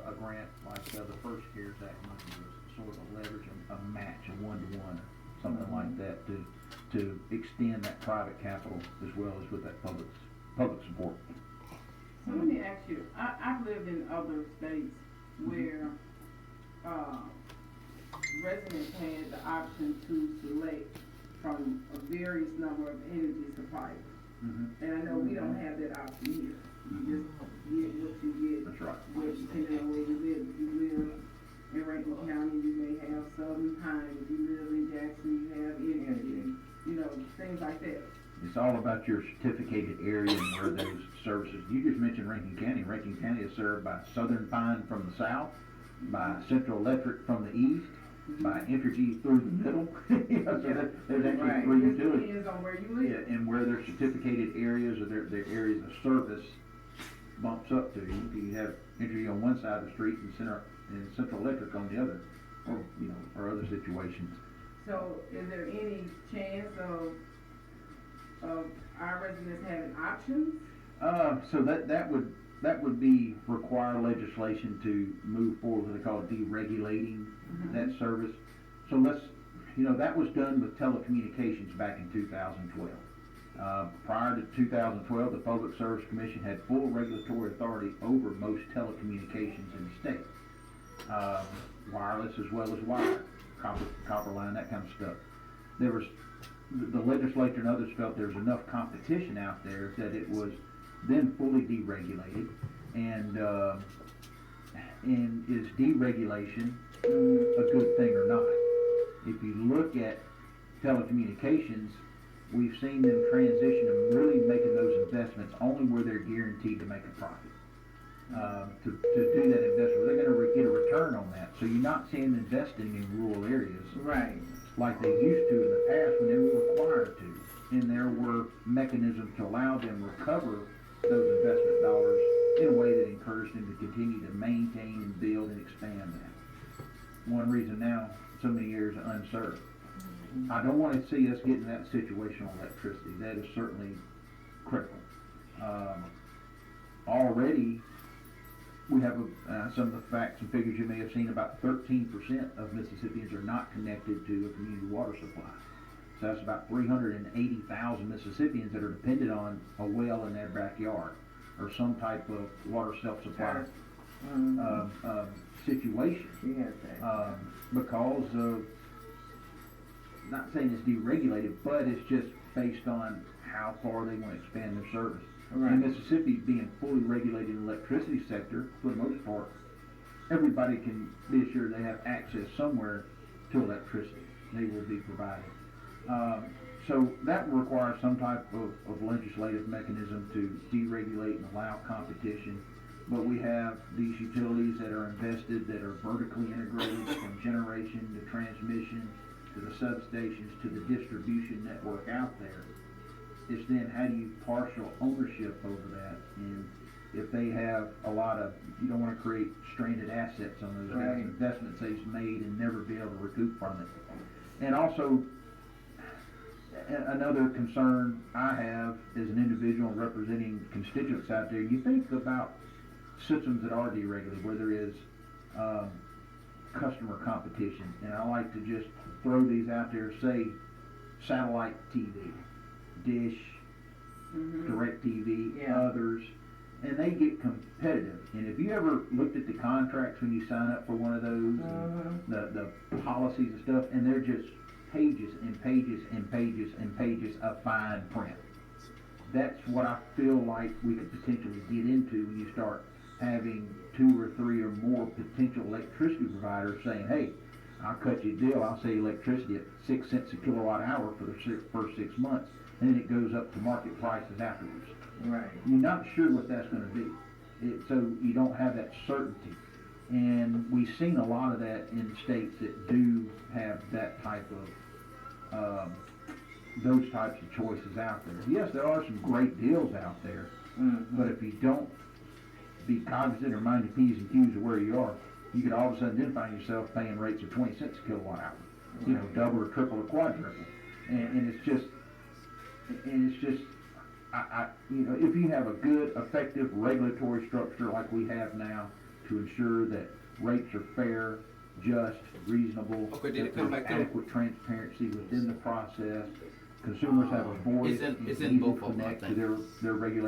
a grant like the first CARES Act money was sort of a leverage, a match, a one-to-one, something like that to extend that private capital as well as with that public support. So let me ask you, I've lived in other states where residents had the option to select from a various number of energy suppliers. And I know we don't have that option here. You just get what you get. That's right. Depending on where you live. If you live in Rankin County, you may have Southern Pine. If you live in Jackson, you have energy. You know, things like that. It's all about your certificated area and where those services. You just mentioned Rankin County. Rankin County is served by Southern Pine from the south, by Central Electric from the east, by Entergy through the middle. So there's actually three utilities. Depends on where you live. Yeah, and where their certificated areas or their areas of service bumps up to. You have Entergy on one side of the street and Central Electric on the other, or other situations. So is there any chance of our residents having options? So that would be require legislation to move forward, what they call deregulating that service. So that was done with telecommunications back in 2012. Prior to 2012, the Public Service Commission had full regulatory authority over most telecommunications in the state. Wireless as well as wired, copper line, that kind of stuff. The legislature and others felt there was enough competition out there that it was then fully deregulated, and is deregulation a good thing or not? If you look at telecommunications, we've seen them transition and really making those investments only where they're guaranteed to make a profit. To do that investment, they're going to get a return on that. So you're not seeing them investing in rural areas, Right. like they used to in the past when they were required to. And there were mechanisms to allow them to recover those investment dollars in a way that encouraged them to continue to maintain and build and expand that. One reason now, so many areas are unserved. I don't want to see us get in that situation on electricity. That is certainly critical. Already, we have some of the facts and figures you may have seen. About 13% of Mississippians are not connected to a community water supply. So that's about 380,000 Mississippians that are dependent on a well in their backyard or some type of water self-supply situation. Because of, not saying it's deregulated, but it's just based on how far they want to expand their service. Right. And Mississippi being fully regulated in the electricity sector, for the most part, everybody can be assured they have access somewhere to electricity. They will be provided. So that requires some type of legislative mechanism to deregulate and allow competition. But we have these utilities that are invested, that are vertically integrated from generation to transmission to the substations to the distribution network out there. It's then how do you partial ownership over that, and if they have a lot of, you don't want to create stranded assets on those guys, investments they've made and never be able to recoup from it. And also, another concern I have as an individual representing constituents out there, you think about systems that are deregulated, where there is customer competition, and I like to just throw these out there, say satellite TV, Dish, DirecTV, others, and they get competitive. And if you ever looked at the contracts when you sign up for one of those, the policies and stuff, and they're just pages and pages and pages and pages of fine print. That's what I feel like we could potentially get into when you start having 2 or 3 or more potential electricity providers saying, hey, I'll cut you a deal, I'll sell you electricity at 6 cents a kilowatt hour for the first 6 months, and then it goes up to market prices afterwards. Right. You're not sure what that's going to be, so you don't have that certainty. And we've seen a lot of that in states that do have that type of, those types of choices out there. Yes, there are some great deals out there, but if you don't be cognizant or mind your P's and Q's of where you are, you could all of a sudden then find yourself paying rates of 20 cents a kilowatt hour. You know, double or triple or quadruple. And it's just, you know, if you have a good, effective regulatory structure like we have now to ensure that rates are fair, just, reasonable. Okay, did it that come there's back up? adequate transparency within the process. Consumers have a voice. It's in and need to both of them, I connect to think. their regulators.